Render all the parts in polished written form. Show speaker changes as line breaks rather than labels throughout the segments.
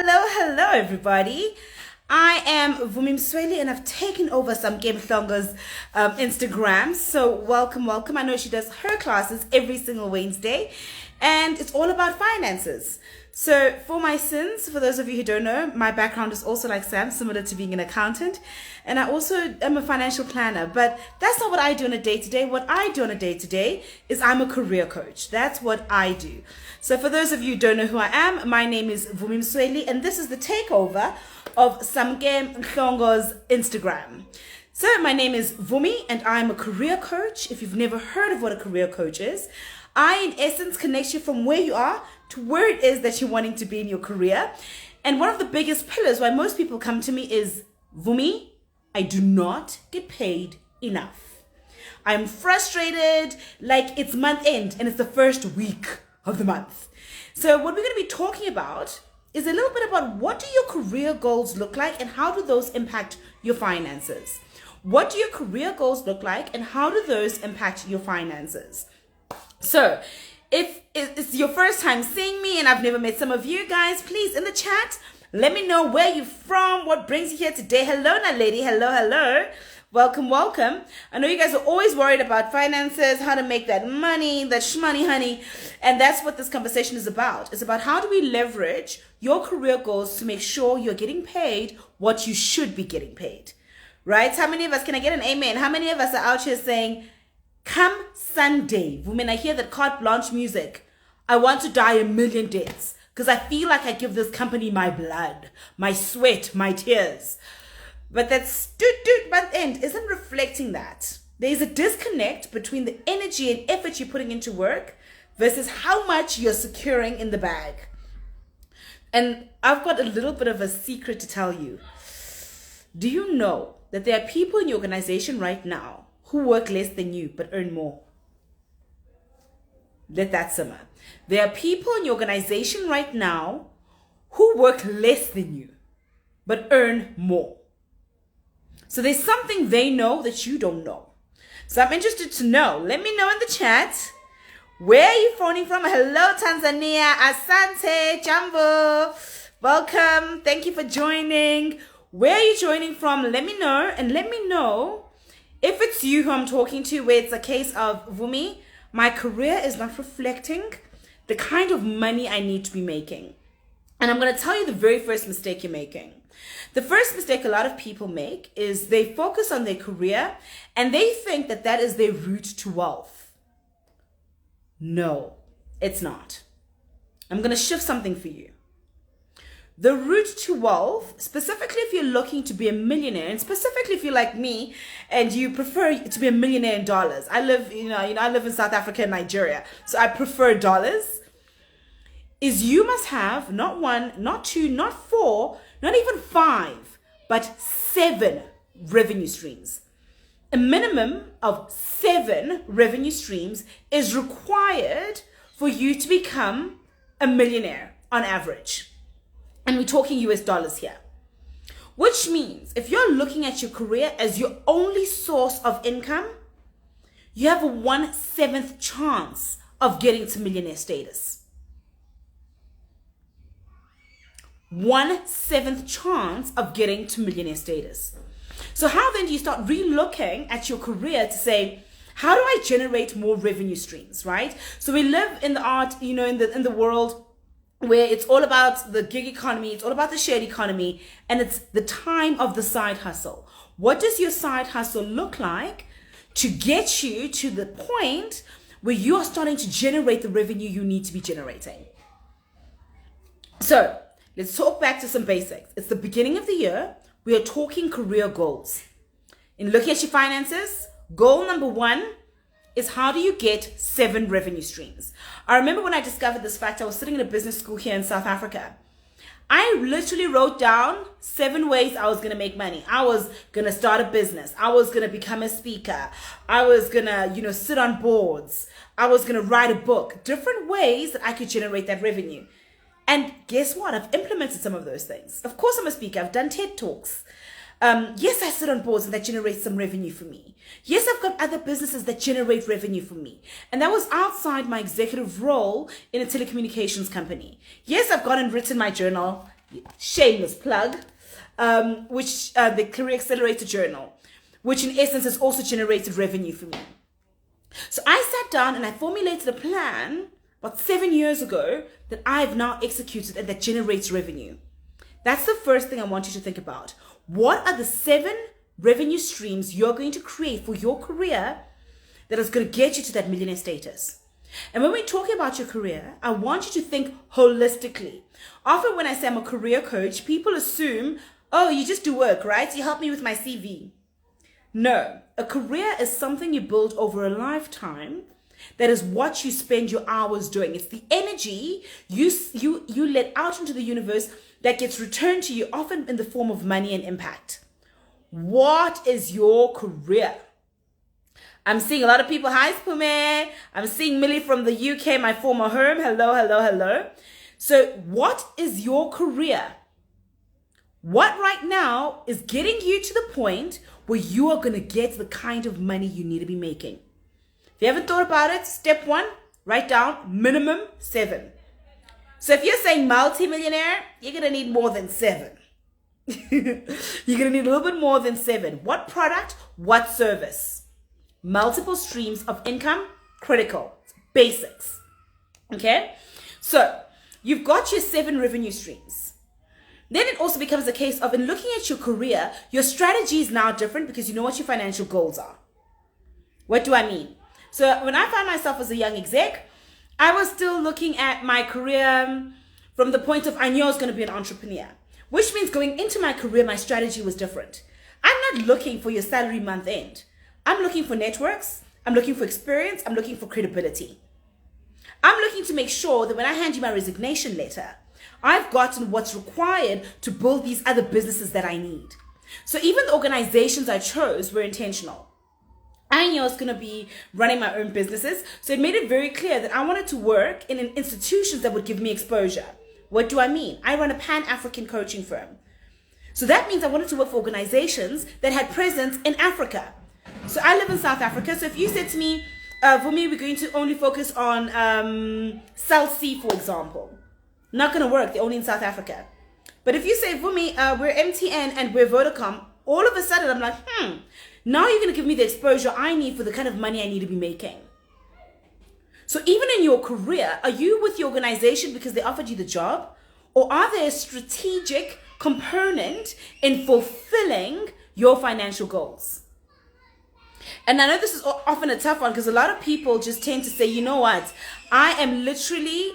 Hello, everybody. I am Vumile Msweli, and I've taken over Samke Mhlongo's Instagram. So welcome. I know she does her classes every single Wednesday, and it's all about finances. So for my sins, for those of you who don't know, my background is also like Sam, similar to being an accountant. And I also am a financial planner, but that's not what I do on a day-to-day. What I do on a day-to-day is I'm a career coach. That's what I do. So for those of you who don't know who I am, my name is Vumile Msweli, and this is the takeover of Samke Mhlongo's Instagram. So my name is Vumi, and I'm a career coach. If you've never heard of what a career coach is, I, in essence, connect you from where you are to where it is that you're wanting to be in your career. And one of the biggest pillars why most people come to me is, Vumi, I do not get paid enough. I'm frustrated, like it's month end and it's the first week of the month. So what we're going to be talking about is a little bit about what do your career goals look like and how do those impact your finances? What do your career goals look like and how do those impact your finances? So if it's your first time seeing me and I've never met some of you guys, please in the chat, let me know where you're from, what brings you here today. Hello, lady. Hello. Welcome. I know you guys are always worried about finances, how to make that money, that shmoney, honey. And that's what this conversation is about. It's about how do we leverage your career goals to make sure you're getting paid what you should be getting paid, right? How many of us, can I get an amen? How many of us are out here saying, come Sunday, when I hear that carte blanche music, I want to die a million deaths because I feel like I give this company my blood, my sweat, my tears. But that month end isn't reflecting that. There's a disconnect between the energy and effort you're putting into work versus how much you're securing in the bag. And I've got a little bit of a secret to tell you. Do you know that there are people in your organization right now who work less than you but earn more? Let that simmer. There are people in your organization right now who work less than you but earn more. So there's something they know that you don't know. So I'm interested to know. Let me know in the chat. Where are you phoning from? Hello, Tanzania. Asante, Jambo. Welcome. Thank you for joining. Where are you joining from? Let me know. And let me know if it's you who I'm talking to, where it's a case of, Vumi, my career is not reflecting the kind of money I need to be making. And I'm going to tell you the very first mistake you're making. The first mistake a lot of people make is they focus on their career and they think that that is their route to wealth. No, it's not. I'm going to shift something for you. The route to wealth, specifically if you're looking to be a millionaire, and specifically if you're like me and you prefer to be a millionaire in dollars. I live in South Africa and Nigeria, so I prefer dollars. Is you must have not one, not two, not four, not even 5, but 7 revenue streams. A minimum of 7 revenue streams is required for you to become a millionaire on average. And we're talking US dollars here. Which means if you're looking at your career as your only source of income, you have a 1/7 chance of getting to millionaire status. 1/7 chance of getting to millionaire status. So how then do you start re-looking at your career to say, how do I generate more revenue streams, right? So we live in the art, in the world where it's all about the gig economy, it's all about the shared economy, and it's the time of the side hustle. What does your side hustle look like to get you to the point where you are starting to generate the revenue you need to be generating? So let's talk back to some basics. It's the beginning of the year. We are talking career goals. In looking at your finances, goal number 1 is how do you get 7 revenue streams? I remember when I discovered this fact, I was sitting in a business school here in South Africa. I literally wrote down 7 ways I was going to make money. I was going to start a business. I was going to become a speaker. I was going to, sit on boards. I was going to write a book. Different ways that I could generate that revenue. And guess what? I've implemented some of those things. Of course, I'm a speaker. I've done TED Talks. Yes, I sit on boards and that generates some revenue for me. Yes, I've got other businesses that generate revenue for me. And that was outside my executive role in a telecommunications company. Yes, I've gone and written my journal. shameless plug, which the Career Accelerator Journal, which in essence has also generated revenue for me. So I sat down and I formulated a plan about 7 years ago that I've now executed and that generates revenue. That's the first thing I want you to think about. What are the 7 revenue streams you're going to create for your career that is going to get you to that millionaire status? And when we're talking about your career, I want you to think holistically. Often when I say I'm a career coach, people assume, oh, you just do work, right? You help me with my CV. No, a career is something you build over a lifetime. That is what you spend your hours doing. It's the energy you let out into the universe that gets returned to you, often in the form of money and impact. What is your career? I'm seeing a lot of people. Hi, Spume. I'm seeing Millie from the UK, my former home. Hello, hello, hello. So what is your career? What right now is getting you to the point where you are going to get the kind of money you need to be making? If you haven't thought about it, step 1, write down minimum 7. So if you're saying multi-millionaire, you're going to need more than 7. You're going to need a little bit more than 7. What product? What service? Multiple streams of income, critical, basics. Okay? So you've got your 7 revenue streams. Then it also becomes a case of, in looking at your career, your strategy is now different because you know what your financial goals are. What do I mean? So when I found myself as a young exec, I was still looking at my career from the point of, I knew I was going to be an entrepreneur, which means going into my career, my strategy was different. I'm not looking for your salary month end. I'm looking for networks. I'm looking for experience. I'm looking for credibility. I'm looking to make sure that when I hand you my resignation letter, I've gotten what's required to build these other businesses that I need. So even the organizations I chose were intentional. I knew I was going to be running my own businesses, so it made it very clear that I wanted to work in institutions that would give me exposure. What do I mean? I run a Pan-African coaching firm. So that means I wanted to work for organizations that had presence in Africa. So I live in South Africa, so if you said to me, Vumi, we're going to only focus on South Sea, for example, not going to work, they're only in South Africa. But if you say, Vumi, we're MTN and we're Vodacom, all of a sudden I'm like, now you're going to give me the exposure I need for the kind of money I need to be making. So even in your career, are you with your organization because they offered you the job? Or are there a strategic component in fulfilling your financial goals? And I know this is often a tough one because a lot of people just tend to say, you know what? I am literally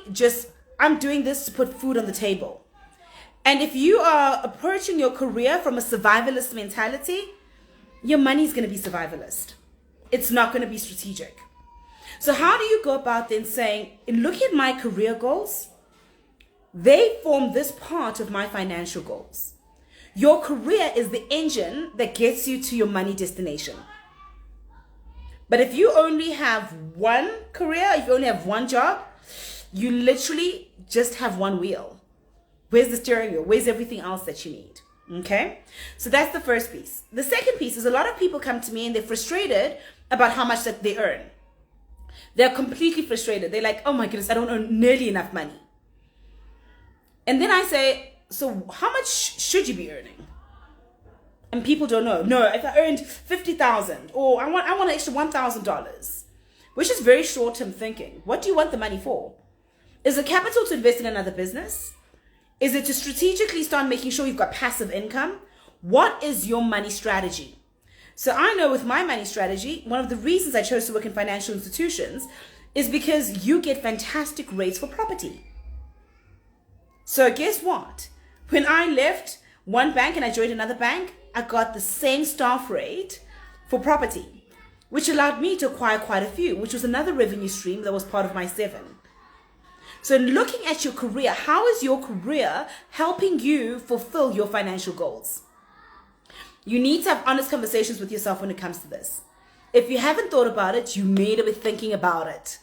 I'm doing this to put food on the table. And if you are approaching your career from a survivalist mentality, your money is going to be survivalist. It's not going to be strategic. So how do you go about then saying, in looking at my career goals, they form this part of my financial goals. Your career is the engine that gets you to your money destination. But if you only have one career, if you only have one job, you literally just have one wheel. Where's the steering wheel? Where's everything else that you need? Okay, so that's the first piece. The second piece is a lot of people come to me and they're frustrated about how much that they earn. They're completely frustrated. They're like, oh my goodness, I don't earn nearly enough money. And then I say, so how much should you be earning? And people don't know. No, if I earned 50,000 or I want an extra $1,000, which is very short-term thinking. What do you want the money for? Is it capital to invest in another business? Is it to strategically start making sure you've got passive income? What is your money strategy? So I know with my money strategy, one of the reasons I chose to work in financial institutions is because you get fantastic rates for property. So guess what? When I left one bank and I joined another bank, I got the same staff rate for property, which allowed me to acquire quite a few, which was another revenue stream that was part of my 7. So in looking at your career, how is your career helping you fulfill your financial goals? You need to have honest conversations with yourself when it comes to this. If you haven't thought about it, you need to be thinking about it.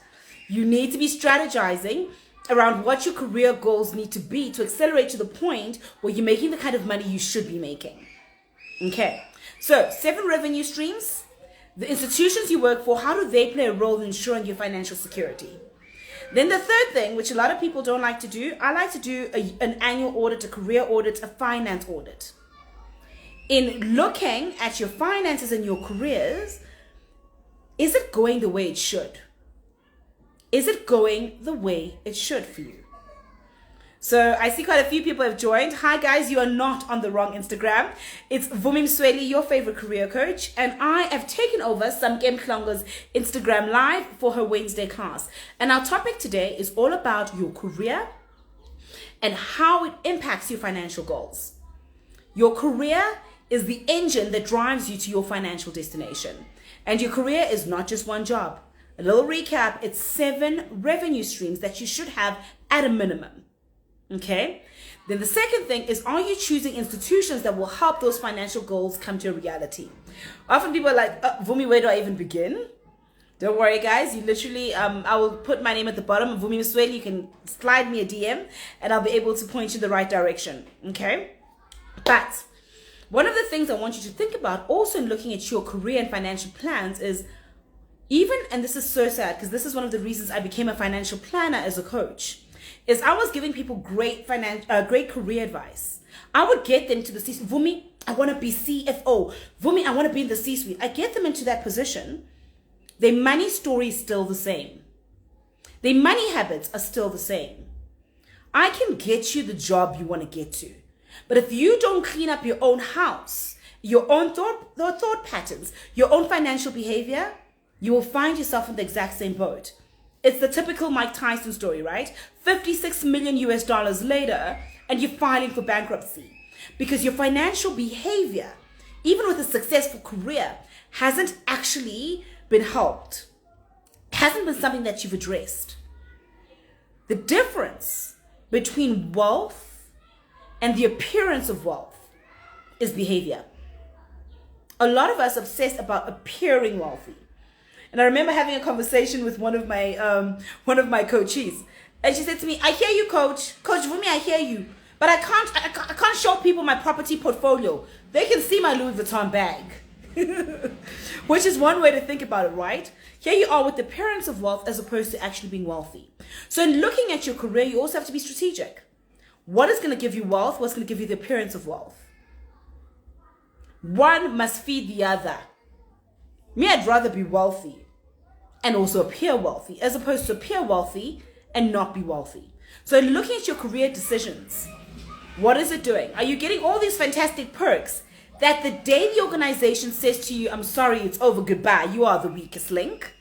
You need to be strategizing around what your career goals need to be to accelerate to the point where you're making the kind of money you should be making. Okay, so 7 revenue streams. The institutions you work for, how do they play a role in ensuring your financial security? Then the third thing, which a lot of people don't like to do, I like to do an annual audit, a career audit, a finance audit. In looking at your finances and your careers, is it going the way it should? Is it going the way it should for you? So I see quite a few people have joined. Hi guys, you are not on the wrong Instagram. It's Vumile Msweli, your favorite career coach, and I have taken over Samke Mhlongo's Instagram live for her Wednesday class. And our topic today is all about your career and how it impacts your financial goals. Your career is the engine that drives you to your financial destination. And your career is not just one job. A little recap, it's 7 revenue streams that you should have at a minimum. Okay? Then the second thing is, are you choosing institutions that will help those financial goals come to a reality? Often people are like, Vumi, where do I even begin? Don't worry, guys. You literally, I will put my name at the bottom of Vumile Msweli. You can slide me a DM and I'll be able to point you in the right direction. Okay? But one of the things I want you to think about also in looking at your career and financial plans is even, and this is so sad because this is one of the reasons I became a financial planner as a coach, is I was giving people great career advice. I would get them to the C-suite. Vumi, I want to be CFO. Vumi, I want to be in the C-suite. I get them into that position. Their money story is still the same. Their money habits are still the same. I can get you the job you want to get to. But if you don't clean up your own house, your own thought patterns, your own financial behavior, you will find yourself in the exact same boat. It's the typical Mike Tyson story, right? 56 million US dollars later, and you're filing for bankruptcy because your financial behavior, even with a successful career, hasn't actually been helped. Hasn't been something that you've addressed. The difference between wealth and the appearance of wealth is behavior. A lot of us obsess about appearing wealthy. And I remember having a conversation with one of my coaches, and she said to me, "I hear you, Coach Vumi, I hear you, but I can't show people my property portfolio. They can see my Louis Vuitton bag," which is one way to think about it, right? Here you are with the appearance of wealth as opposed to actually being wealthy. So in looking at your career, you also have to be strategic. What is going to give you wealth? What's going to give you the appearance of wealth? One must feed the other. Me, I'd rather be wealthy and also appear wealthy as opposed to appear wealthy and not be wealthy. So in looking at your career decisions, what is it doing? Are you getting all these fantastic perks that the day the organization says to you, "I'm sorry, it's over, goodbye, you are the weakest link,"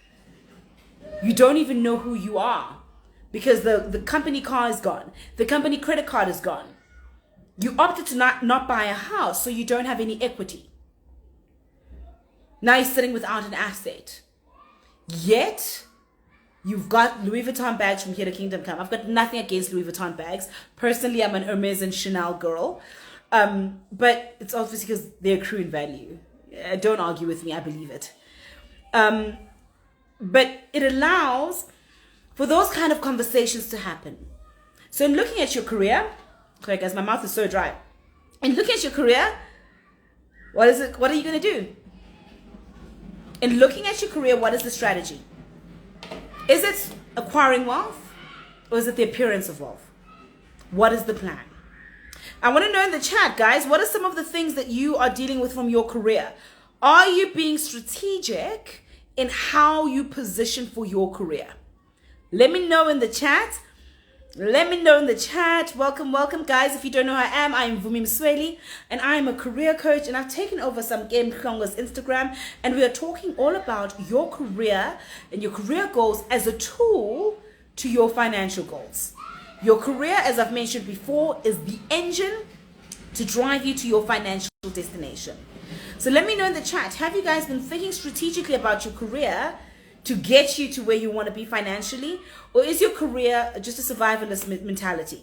you don't even know who you are because the company car is gone. The company credit card is gone. You opted to not buy a house, so you don't have any equity. Now you're sitting without an asset. Yet, you've got Louis Vuitton bags from here to Kingdom Come. I've got nothing against Louis Vuitton bags. Personally, I'm an Hermes and Chanel girl. But it's obviously because they accrue in value. Don't argue with me, I believe it. But it allows for those kind of conversations to happen. So in looking at your career, okay guys, my mouth is so dry. In looking at your career, what are you going to do? In looking at your career, what is the strategy? Is it acquiring wealth or is it the appearance of wealth? What is the plan? I want to know in the chat, guys, what are some of the things that you are dealing with from your career? Are you being strategic in how you position for your career? Let me know in the chat. Let me know in the chat. Welcome, welcome, guys. If you don't know who I am Vumile Msweli, and I am a career coach, and I've taken over Samke Mhlongo's Instagram, and we are talking all about your career and your career goals as a tool to your financial goals. Your career, as I've mentioned before, is the engine to drive you to your financial destination. So let me know in the chat, have you guys been thinking strategically about your career to get you to where you want to be financially? Or is your career just a survivalist mentality?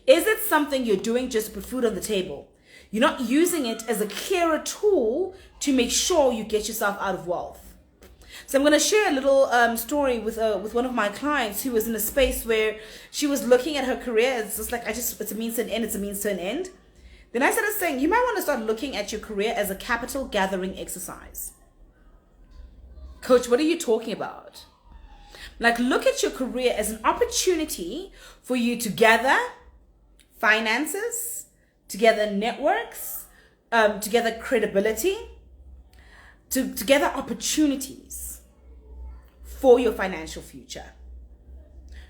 Is it something you're doing just to put food on the table? You're not using it as a clearer tool to make sure you get yourself out of wealth. So I'm going to share a little story with one of my clients who was in a space where she was looking at her career. It's just like, it's a means to an end. It's a means to an end. Then I started saying, you might want to start looking at your career as a capital gathering exercise. Coach, what are you talking about? Like, look at your career as an opportunity for you to gather finances, to gather networks, to gather credibility, to gather opportunities for your financial future.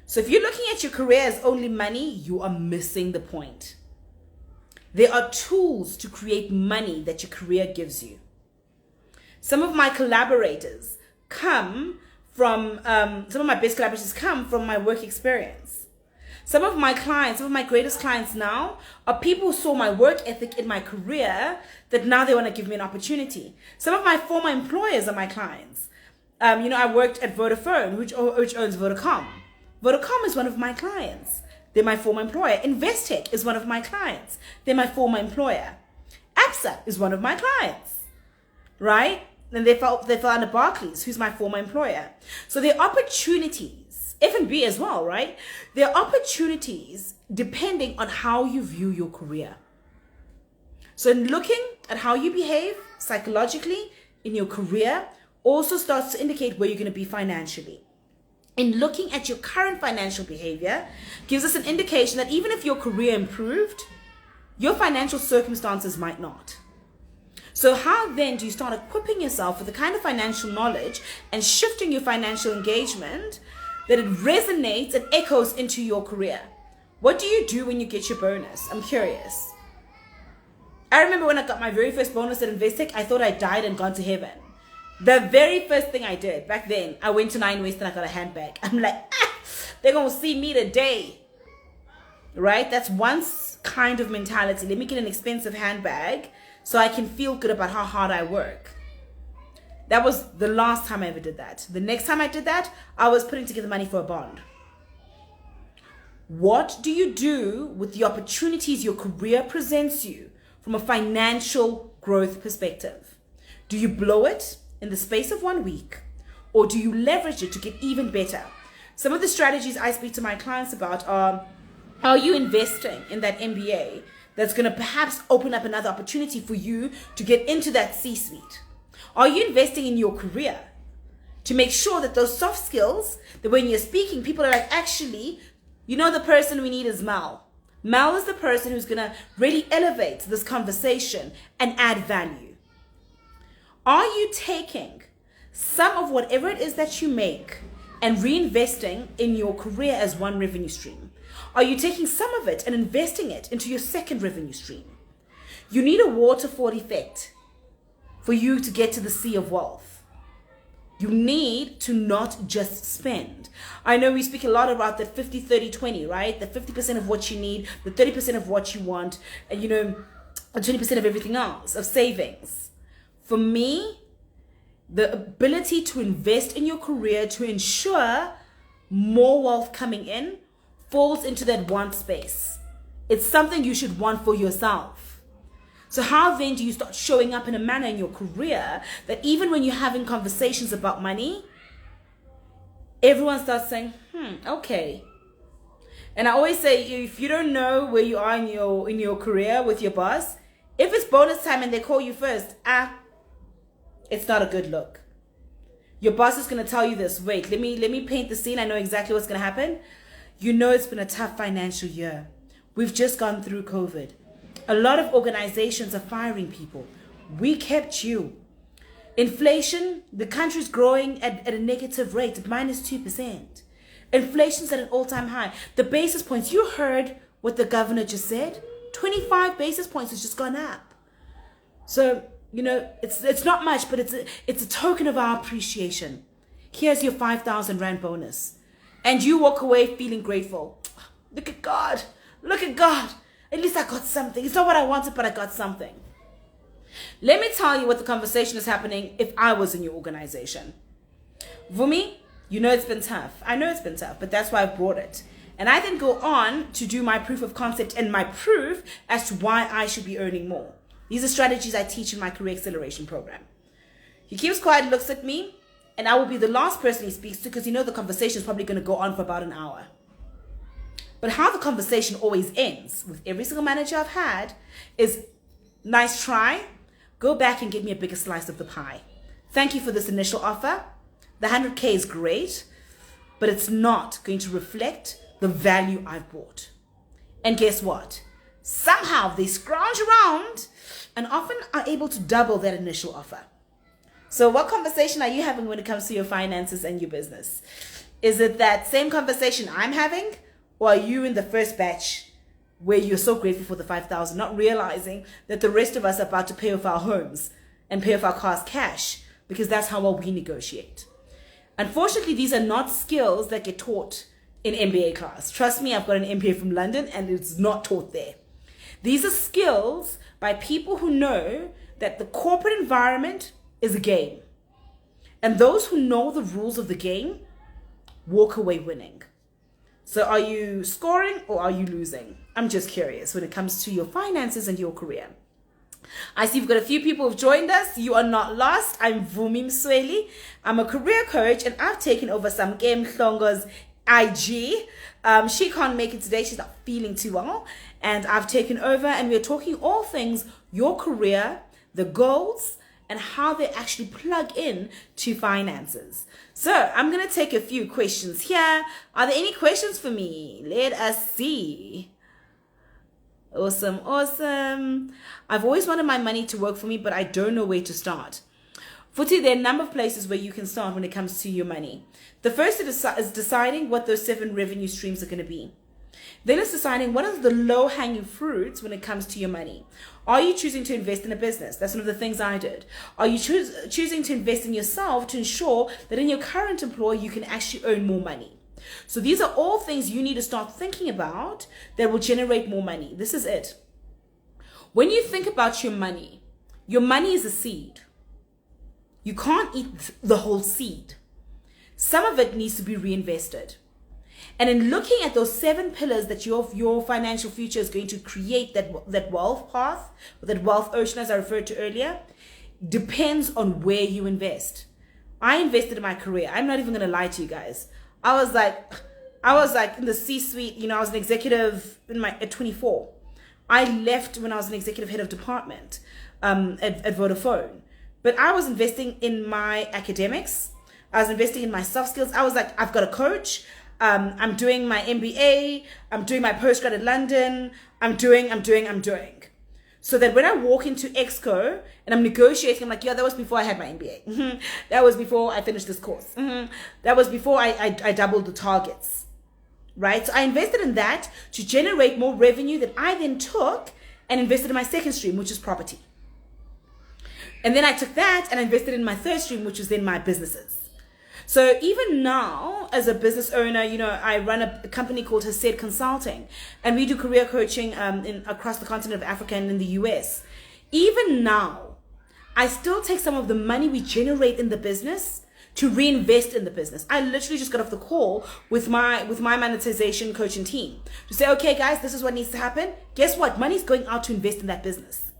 So if you're looking at your career as only money, you are missing the point. There are tools to create money that your career gives you. Some of my collaborators come from, some of my best collaborators come from my work experience. Some of my clients, some of my greatest clients now are people who saw my work ethic in my career that now they want to give me an opportunity. Some of my former employers are my clients. I worked at Vodafone, which owns Vodacom. Vodacom is one of my clients. They're my former employer. Investec is one of my clients. They're my former employer. ABSA is one of my clients, right? And they fell under Barclays, who's my former employer. So there are opportunities, F&B as well, right? There are opportunities depending on how you view your career. So in looking at how you behave psychologically in your career also starts to indicate where you're going to be financially. In looking at your current financial behavior gives us an indication that even if your career improved, your financial circumstances might not. So how then do you start equipping yourself with the kind of financial knowledge and shifting your financial engagement that it resonates and echoes into your career? What do you do when you get your bonus? I'm curious. I remember when I got my very first bonus at Investec, I thought I died and gone to heaven. The very first thing I did back then, I went to 9 West and I got a handbag. I'm like, they're going to see me today. Right? That's one kind of mentality. Let me get an expensive handbag so I can feel good about how hard I work. That was the last time I ever did that. The next time I did that, I was putting together money for a bond. What do you do with the opportunities your career presents you from a financial growth perspective? Do you blow it in the space of 1 week, or do you leverage it to get even better? Some of the strategies I speak to my clients about are you investing in that MBA that's going to perhaps open up another opportunity for you to get into that C-suite? Are you investing in your career to make sure that those soft skills, that when you're speaking, people are like, actually, the person we need is Mel. Mel is the person who's going to really elevate this conversation and add value. Are you taking some of whatever it is that you make and reinvesting in your career as one revenue stream? Are you taking some of it and investing it into your second revenue stream? You need a waterfall effect for you to get to the sea of wealth. You need to not just spend. I know we speak a lot about that 50, 30, 20, right? The 50% of what you need, the 30% of what you want, and the 20% of everything else, of savings. For me, the ability to invest in your career to ensure more wealth coming in falls into that want space. It's something you should want for yourself. So how then do you start showing up in a manner in your career that even when you're having conversations about money, everyone starts saying, okay. And I always say, if you don't know where you are in your career with your boss, if it's bonus time and they call you first, it's not a good look. Your boss is going to tell you this. Wait, let me paint the scene. I know exactly what's going to happen. It's been a tough financial year. We've just gone through COVID. A lot of organizations are firing people. We kept you. Inflation, the country's growing at a negative rate, at -2%. Inflation's at an all-time high. The basis points, you heard what the governor just said. 25 basis points has just gone up. So, it's not much, but it's a token of our appreciation. Here's your 5,000 Rand bonus. And you walk away feeling grateful. Look at God. Look at God. At least I got something. It's not what I wanted, but I got something. Let me tell you what the conversation is happening if I was in your organization. Vumi, it's been tough. I know it's been tough, but that's why I brought it. And I then go on to do my proof of concept and my proof as to why I should be earning more. These are strategies I teach in my career acceleration program. He keeps quiet, looks at me, and I will be the last person he speaks to because the conversation is probably going to go on for about an hour. But how the conversation always ends with every single manager I've had is, nice try, go back and get me a bigger slice of the pie. Thank you for this initial offer. The 100K is great. but it's not going to reflect the value I've brought. And guess what? Somehow they scrounge around and often are able to double that initial offer. So what conversation are you having when it comes to your finances and your business? Is it that same conversation I'm having, or are you in the first batch where you're so grateful for the 5,000, not realizing that the rest of us are about to pay off our homes and pay off our cars cash, because that's how well we negotiate. Unfortunately, these are not skills that get taught in MBA class. Trust me, I've got an MBA from London and it's not taught there. These are skills by people who know that the corporate environment is a game. And those who know the rules of the game walk away winning. So are you scoring or are you losing? I'm just curious when it comes to your finances and your career. I see we've got a few people who've joined us. You are not lost. I'm Vumile Msweli. I'm a career coach and I've taken over Samke Mhlongo's IG. She can't make it today. She's not feeling too well. And I've taken over and we're talking all things your career, the goals, and how they actually plug in to finances. So I'm going to take a few questions here. Are there any questions for me? Let us see. Awesome. I've always wanted my money to work for me, but I don't know where to start. Futhi, there are a number of places where you can start when it comes to your money. The first is deciding what those 7 revenue streams are going to be. Then it's deciding what are the low-hanging fruits when it comes to your money. Are you choosing to invest in a business? That's one of the things I did. Are you choosing to invest in yourself to ensure that in your current employer you can actually earn more money? So these are all things you need to start thinking about that will generate more money. This is it. When you think about your money is a seed. You can't eat the whole seed. Some of it needs to be reinvested. And in looking at those 7 pillars that your financial future is going to create, that wealth path, or that wealth ocean as I referred to earlier, depends on where you invest. I invested in my career. I'm not even going to lie to you guys. I was like in the C-suite, I was an executive at 24. I left when I was an executive head of department at Vodafone. But I was investing in my academics. I was investing in my soft skills. I was like, I've got a coach. I'm doing my MBA. I'm doing my postgrad at London. I'm doing. So that when I walk into Exco and I'm negotiating, I'm like, yeah, that was before I had my MBA. Mm-hmm. That was before I finished this course. Mm-hmm. That was before I doubled the targets, right? So I invested in that to generate more revenue that I then took and invested in my second stream, which is property. And then I took that and invested in my third stream, which was then my businesses. So even now, as a business owner, I run a company called Hased Consulting, and we do career coaching across the continent of Africa and in the US. Even now, I still take some of the money we generate in the business to reinvest in the business. I literally just got off the call with my monetization coaching team to say, okay, guys, this is what needs to happen. Guess what? Money's going out to invest in that business.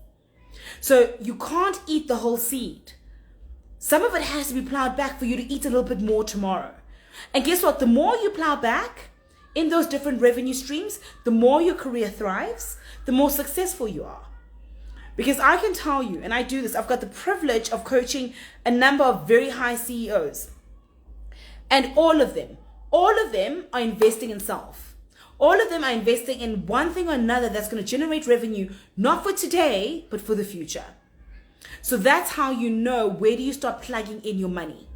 So you can't eat the whole seed. Some of it has to be plowed back for you to eat a little bit more tomorrow. And guess what? The more you plow back in those different revenue streams, the more your career thrives, the more successful you are. Because I can tell you, and I do this, I've got the privilege of coaching a number of very high CEOs. And all of them are investing in self. All of them are investing in one thing or another that's going to generate revenue, not for today, but for the future. So that's how you know where do you start plugging in your money.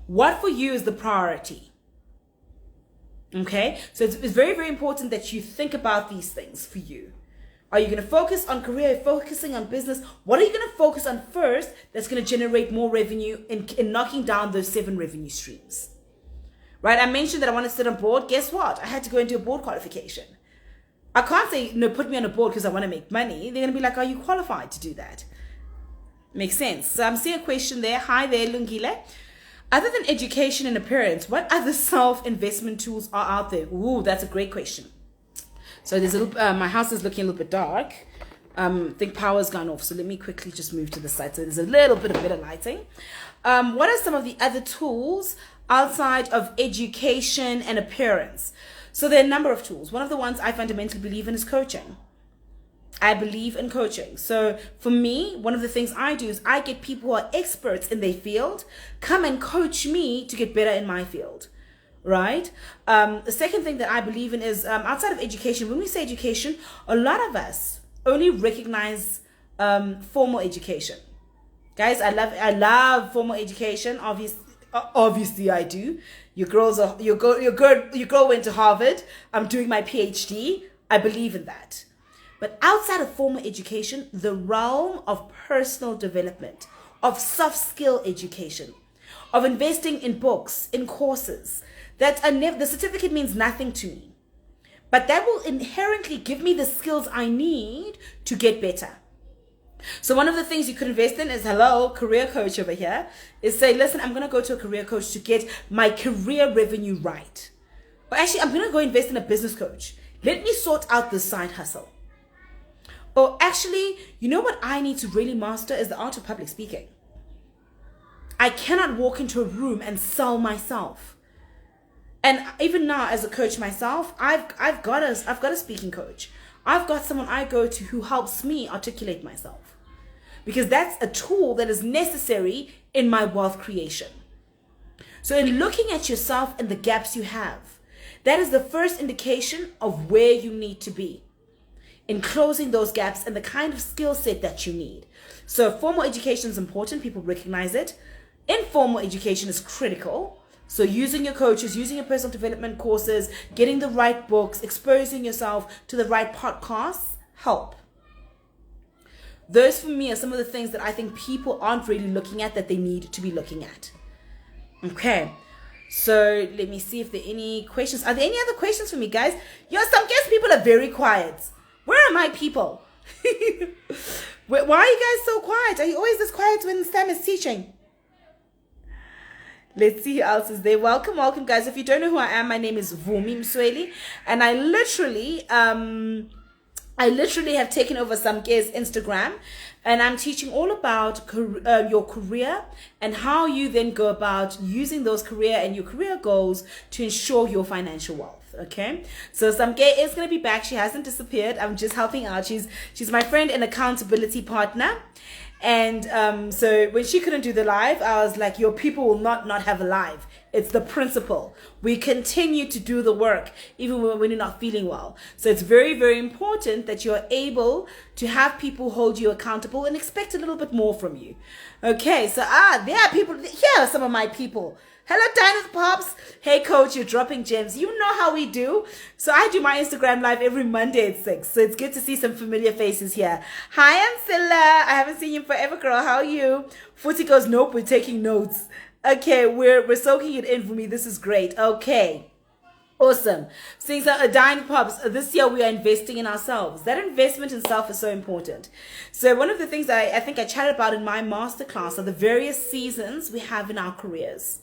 What for you is the priority? Okay, so it's very, very important that you think about these things for you. Are you going to focus on career? Are you focusing on business? What are you going to focus on first that's going to generate more revenue in knocking down those 7 revenue streams? Right, I mentioned that I want to sit on board. Guess what? I had to go and do a board qualification. I can't say, no, put me on a board because I want to make money. They're going to be like, are you qualified to do that? Makes sense. So I'm seeing a question there. Hi there, Lungile. Other than education and appearance, what other self-investment tools are out there? Ooh, that's a great question. So there's a little, my house is looking a little bit dark. I think power's gone off. So let me quickly just move to the side so there's a little bit of better lighting. What are some of the other tools outside of education and appearance? So there are a number of tools. One of the ones I fundamentally believe in is coaching. I believe in coaching. So for me, one of the things I do is I get people who are experts in their field come and coach me to get better in my field. right? The second thing that I believe in is outside of education. When we say education, a lot of us only recognize formal education. Guys, I love formal education. Obviously I do. Your girl went to Harvard. I'm doing my PhD. I believe in that. But outside of formal education, the realm of personal development, of soft skill education, of investing in books, in courses, the certificate means nothing to me. But that will inherently give me the skills I need to get better. So one of the things you could invest in is, hello, career coach over here, is say, listen, I'm going to go to a career coach to get my career revenue right. Or actually, I'm going to go invest in a business coach. Let me sort out this side hustle. Or actually, you know what I need to really master is the art of public speaking. I cannot walk into a room and sell myself. And even now, as a coach myself, I've got a speaking coach. I've got someone I go to who helps me articulate myself, because that's a tool that is necessary in my wealth creation. So in looking at yourself and the gaps you have, that is the first indication of where you need to be in closing those gaps and the kind of skill set that you need. So formal education is important. People recognize it. Informal education is critical. So using your coaches, using your personal development courses, getting the right books, exposing yourself to the right podcasts help. Those for me are some of the things that I think people aren't really looking at that they need to be looking at. Okay. So let me see if there are any questions. Are there any other questions for me, guys? Some guess people are very quiet. Where are my people? Why are you guys so quiet? Are you always this quiet when Sam is teaching? Let's see who else is there. Welcome, guys. If you don't know who I am, my name is Vumile Msweli, and I literally have taken over Samke S Instagram, and I'm teaching all about your career and how you then go about using those career and your career goals to ensure your financial wealth. Okay, so Samke is going to be back. She hasn't disappeared. I'm just helping out. She's my friend and accountability partner. And so when she couldn't do the live, I was like, your people will not have a live. It's the principle. We continue to do the work even when you're not feeling well. So it's very, very important that you're able to have people hold you accountable and expect a little bit more from you. Okay, so there are people. Here are some of my people. Hello, Dinah Pops. Hey, coach, you're dropping gems. You know how we do. So I do my Instagram live every Monday at 6. So it's good to see some familiar faces here. Hi, Ancilla. I haven't seen you forever, girl. How are you? Footy goes, nope, we're taking notes. Okay, we're soaking it in for me. This is great. Okay. Awesome. Seeing so, Dinah Pops, this year we are investing in ourselves. That investment in self is so important. So one of the things I think I chatted about in my masterclass are the various seasons we have in our careers.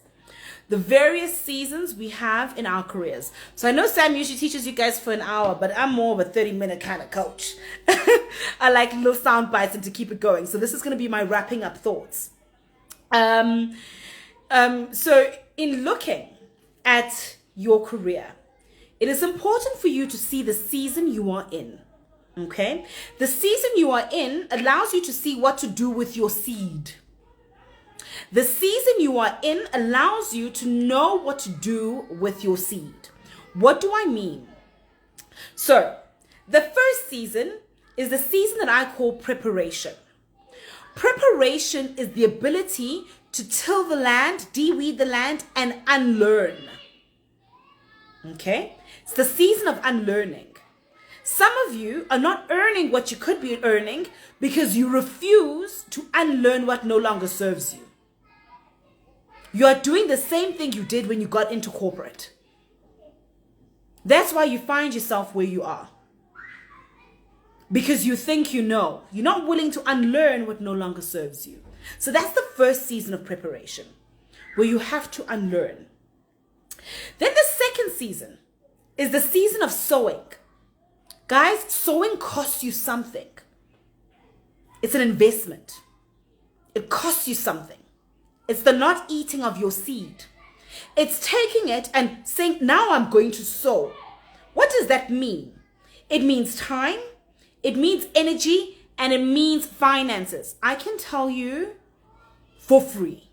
The various seasons we have in our careers. So I know Sam usually teaches you guys for an hour, but I'm more of a 30-minute kind of coach. I like little sound bites and to keep it going. So this is going to be my wrapping up thoughts. So in looking at your career, it is important for you to see the season you are in. Okay? The season you are in allows you to see what to do with your seed. The season you are in allows you to know what to do with your seed. What do I mean? So, the first season is the season that I call preparation. Preparation is the ability to till the land, de-weed the land, and unlearn. Okay? It's the season of unlearning. Some of you are not earning what you could be earning because you refuse to unlearn what no longer serves you. You are doing the same thing you did when you got into corporate. That's why you find yourself where you are. Because you think you know. You're not willing to unlearn what no longer serves you. So that's the first season of preparation, where you have to unlearn. Then the second season is the season of sowing. Guys, sowing costs you something. It's an investment. It costs you something. It's the not eating of your seed. It's taking it and saying, now I'm going to sow. What does that mean? It means time, it means energy, and it means finances. I can tell you for free.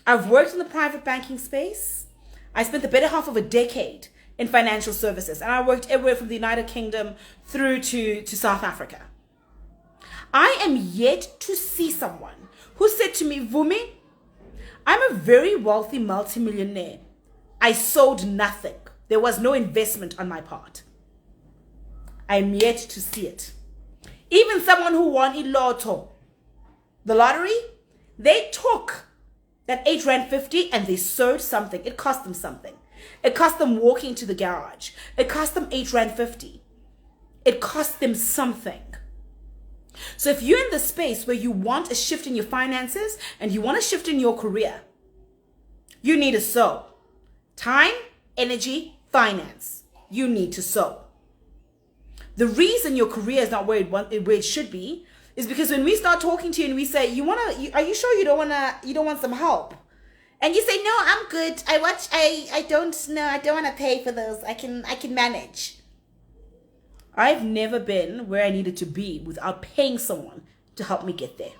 I've worked in the private banking space. I spent the better half of a decade in financial services, and I worked everywhere from the United Kingdom through to South Africa. I am yet to see someone who said to me, Vumi, I'm a very wealthy multimillionaire. I sold nothing. There was no investment on my part. I am yet to see it. Even someone who won Iloto, the lottery, they took that 8 Rand 50 and they sold something. It cost them something. It cost them walking to the garage. It cost them 8 Rand 50. It cost them something. So if you're in the space where you want a shift in your finances and you want a shift in your career, you need to sow. Time, energy, finance. You need to sow. The reason your career is not where it should be is because when we start talking to you and we say, are you sure you don't want some help? And you say, no, I'm good. I don't want to pay for those. I can manage. I've never been where I needed to be without paying someone to help me get there.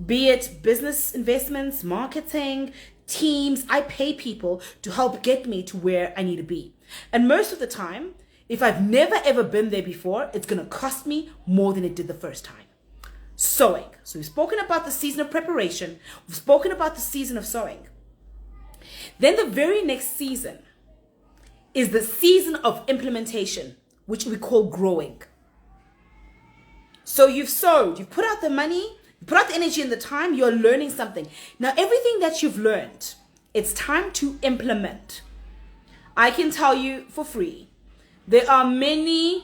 Be it business investments, marketing, teams, I pay people to help get me to where I need to be. And most of the time, if I've never ever been there before, it's going to cost me more than it did the first time. Sowing. So we've spoken about the season of preparation. We've spoken about the season of sowing. Then the very next season is the season of implementation, which we call growing. So you've sowed, you've put out the money, you put out the energy and the time, you're learning something. Now everything that you've learned, it's time to implement. I can tell you for free, there are many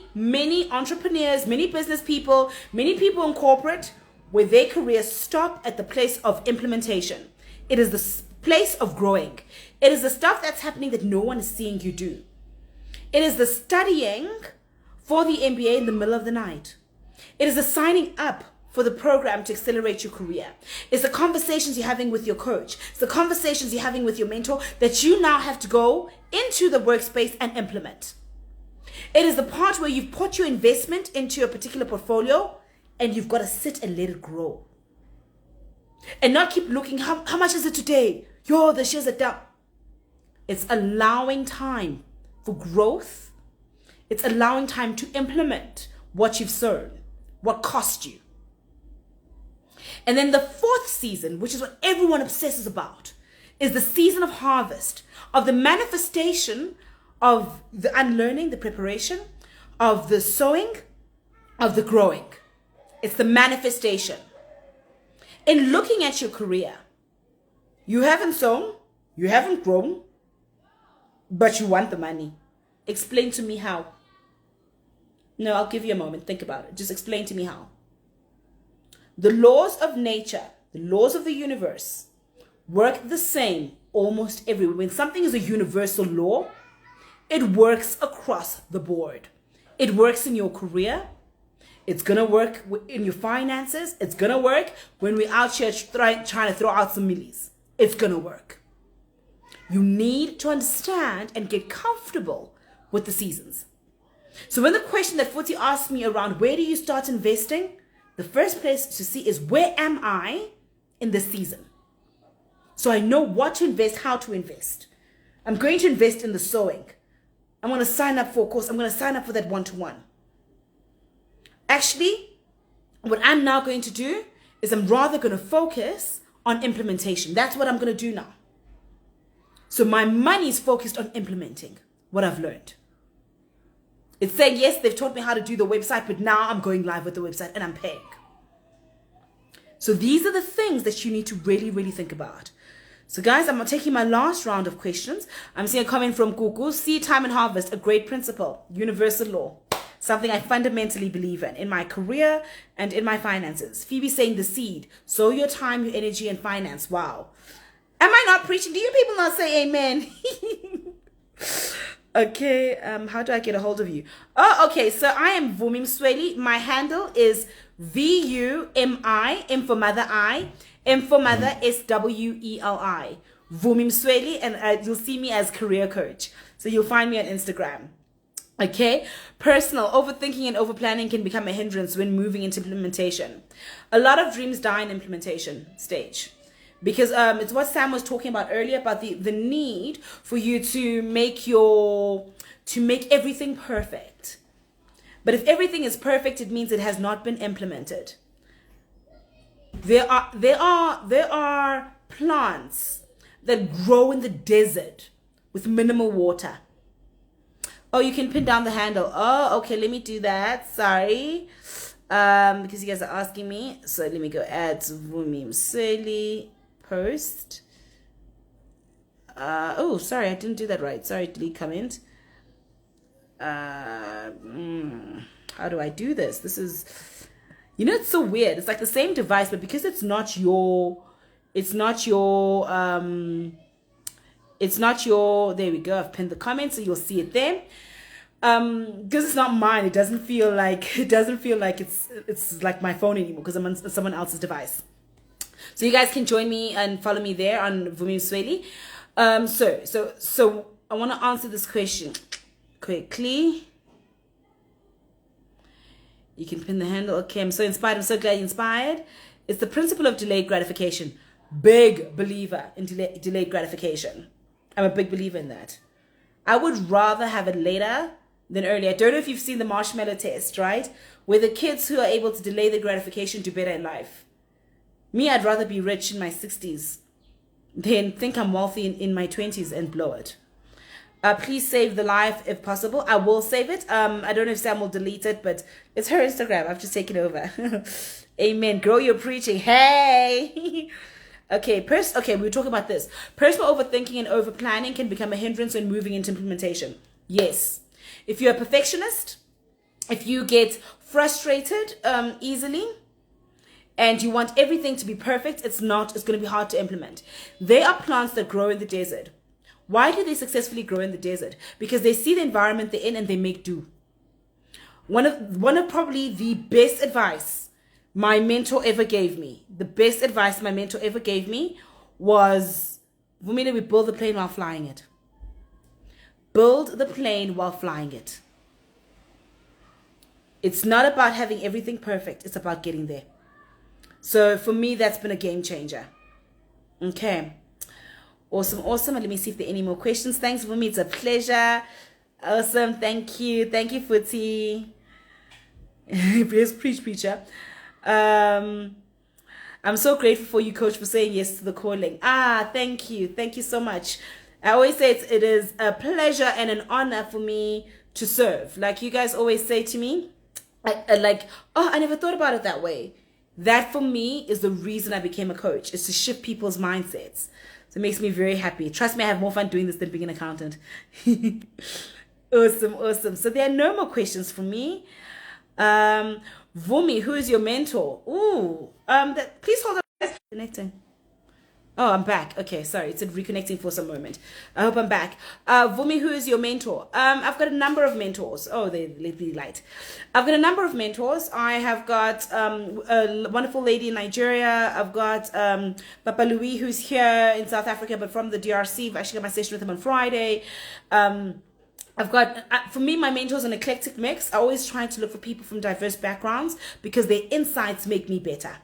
entrepreneurs, many business people, many people in corporate where their careers stop at the place of implementation. It is the place of growing. It is the stuff that's happening that no one is seeing you do. It is the studying for the MBA in the middle of the night. It is the signing up for the program to accelerate your career. It's the conversations you're having with your coach. It's the conversations you're having with your mentor that you now have to go into the workspace and implement. It is the part where you've put your investment into a particular portfolio and you've got to sit and let it grow. And not keep looking, how much is it today? Yo, the shares are down. It's allowing time for growth. It's allowing time to implement what you've sown, what cost you. And then the fourth season, which is what everyone obsesses about, is the season of harvest, of the manifestation of the unlearning, the preparation, of the sowing, of the growing. It's the manifestation. In looking at your career, you haven't sown, you haven't grown, but you want the money. Explain to me how. No, I'll give you a moment. Think about it. Just explain to me how. The laws of nature, the laws of the universe, work the same almost everywhere. When something is a universal law, it works across the board. It works in your career. It's going to work in your finances. It's going to work when we're out here trying to throw out some millies. It's going to work. You need to understand and get comfortable with the seasons. So when the question that Futi asked me around where do you start investing, the first place to see is where am I in this season? So I know what to invest, how to invest. I'm going to invest in the sowing. I'm going to sign up for a course. I'm going to sign up for that one-to-one. Actually, what I'm now going to do is I'm rather going to focus on implementation. That's what I'm going to do now. So my money is focused on implementing what I've learned. It's saying, yes, they've taught me how to do the website, but now I'm going live with the website and I'm paying. So these are the things that you need to really, really think about. So guys, I'm taking my last round of questions. I'm seeing a comment from Kuku. Seed time and harvest, a great principle, universal law. Something I fundamentally believe in my career and in my finances. Phoebe saying the seed. Sow your time, your energy, and finance. Wow. Am I not preaching? Do you people not say amen? Okay, how do I get a hold of you? Oh, okay, so I am Vumile Msweli. My handle is VUMI, M for mother I, M for mother SWELI. Vumile Msweli, and you'll see me as career coach. So you'll find me on Instagram. Okay, personal, overthinking and overplanning can become a hindrance when moving into implementation. A lot of dreams die in implementation stage. because it's what Sam was talking about earlier about the need for you to make everything perfect. But if everything is perfect, it means it has not been implemented. There are plants that grow in the desert with minimal water. Oh, you can pin down the handle. Oh, okay, let me do that. Sorry. Because you guys are asking me. So let me go add Vumile Msweli post. Oh, sorry, I didn't do that right. Sorry, delete comment. How do I do this? This is, it's so weird. It's like the same device, but because it's not your, there we go. I've pinned the comment, so you'll see it there. Because it's not mine, it doesn't feel like it's like my phone anymore because I'm on someone else's device. So you guys can join me and follow me there on Vumile Msweli. So I want to answer this question quickly. You can pin the handle. Okay, I'm so inspired. I'm so glad you're inspired. It's the principle of delayed gratification. Big believer in delayed gratification. I'm a big believer in that. I would rather have it later than earlier. I don't know if you've seen the marshmallow test, right? Where the kids who are able to delay the gratification do better in life. Me, I'd rather be rich in my 60s than think I'm wealthy in my 20s and blow it. Please save the live if possible. I will save it. I don't know if Sam will delete it, but it's her Instagram. I've just taken over. Amen. Grow your preaching. Hey. Okay, we were talking about this. Personal overthinking and over planning can become a hindrance when moving into implementation. Yes. If you're a perfectionist, if you get frustrated easily, and you want everything to be perfect, it's going to be hard to implement. There are plants that grow in the desert. Why do they successfully grow in the desert? Because they see the environment they're in and they make do. One of probably the best advice my mentor ever gave me, was, Vumile, we build the plane while flying it. Build the plane while flying it. It's not about having everything perfect. It's about getting there. So for me, that's been a game changer. Okay. Awesome. Let me see if there are any more questions. Thanks, Vumi. It's a pleasure. Awesome. Thank you, Footy. Yes, preacher. I'm so grateful for you, Coach, for saying yes to the calling. Thank you so much. I always say it is a pleasure and an honor for me to serve. Like you guys always say to me, I never thought about it that way. That for me is the reason I became a coach, is to shift people's mindsets. So it makes me very happy. Trust me, I have more fun doing this than being an accountant. Awesome. So there are no more questions for me. Vumi, who is your mentor? Please hold on. Connecting. Oh, I'm back. Okay, sorry. It said reconnecting for some moment. I hope I'm back. Vumi, who is your mentor? I've got a number of mentors. Oh, they let me light. I've got a number of mentors. I have got a wonderful lady in Nigeria. I've got Papa Louis, who's here in South Africa, but from the DRC. I've actually got my session with him on Friday. I've got, for me, my mentor's an eclectic mix. I always try to look for people from diverse backgrounds because their insights make me better.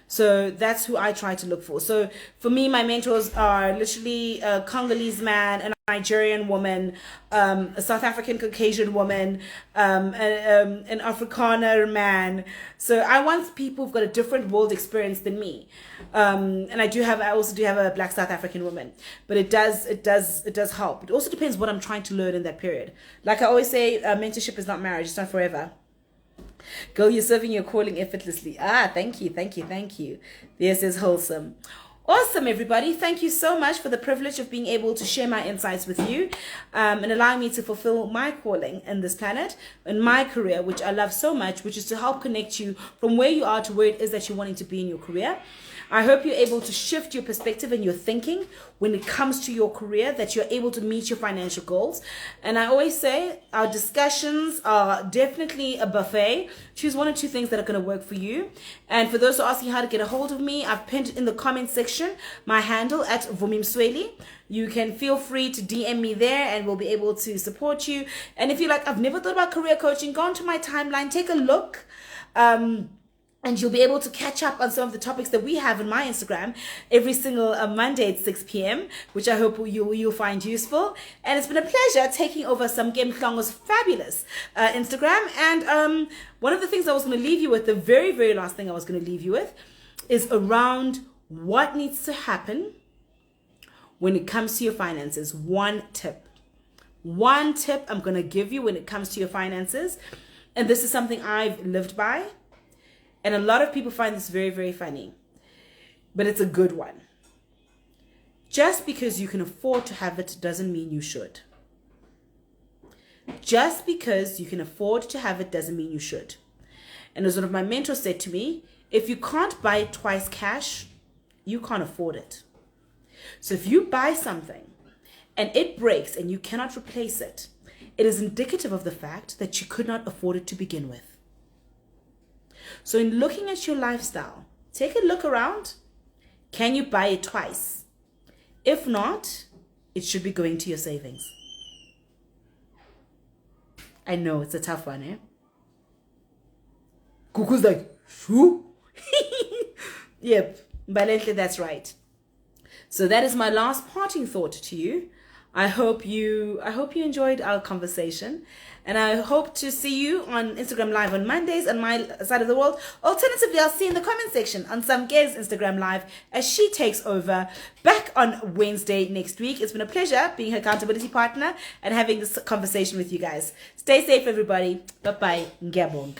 So that's who I try to look for. So for me, my mentors are literally a Congolese man, a Nigerian woman, a South African Caucasian woman, an Afrikaner man. So I want people who've got a different world experience than me. And I also do have a Black South African woman. But it does help. It also depends what I'm trying to learn in that period. Like I always say, mentorship is not marriage. It's not forever. Girl, you're serving your calling effortlessly. Thank you. This is wholesome. Awesome, everybody. Thank you so much for the privilege of being able to share my insights with you and allowing me to fulfill my calling in this planet and my career, which I love so much, which is to help connect you from where you are to where it is that you're wanting to be in your career. I hope you're able to shift your perspective and your thinking when it comes to your career, that you're able to meet your financial goals. And I always say our discussions are definitely a buffet. Choose one or two things that are going to work for you. And for those who are asking how to get a hold of me, I've pinned in the comment section my handle at Vumile Msweli. You can feel free to DM me there and we'll be able to support you. And if you're like, I've never thought about career coaching, go onto my timeline, take a look. And you'll be able to catch up on some of the topics that we have on my Instagram every single Monday at 6 p.m., which I hope you'll find useful. And it's been a pleasure taking over Samke Mhlongo's fabulous Instagram. And one of the things I was going to leave you with, the very, very last thing I was going to leave you with, is around what needs to happen when it comes to your finances. One tip I'm going to give you when it comes to your finances. And this is something I've lived by. And a lot of people find this very, very funny, but it's a good one. Just because you can afford to have it doesn't mean you should. Just because you can afford to have it doesn't mean you should. And as one of my mentors said to me, if you can't buy it twice cash, you can't afford it. So if you buy something and it breaks and you cannot replace it, it is indicative of the fact that you could not afford it to begin with. So in looking at your lifestyle, take a look around. Can you buy it twice? If not, it should be going to your savings. I know it's a tough one, eh? Kuku's like, shoo? Yep, Balente, that's right. So that is my last parting thought to you. I hope you enjoyed our conversation, and I hope to see you on Instagram Live on Mondays on my side of the world. Alternatively, I'll see you in the comment section on Samke's Instagram Live as she takes over back on Wednesday next week. It's been a pleasure being her accountability partner and having this conversation with you guys. Stay safe, everybody. Bye-bye. Ngiyabonga.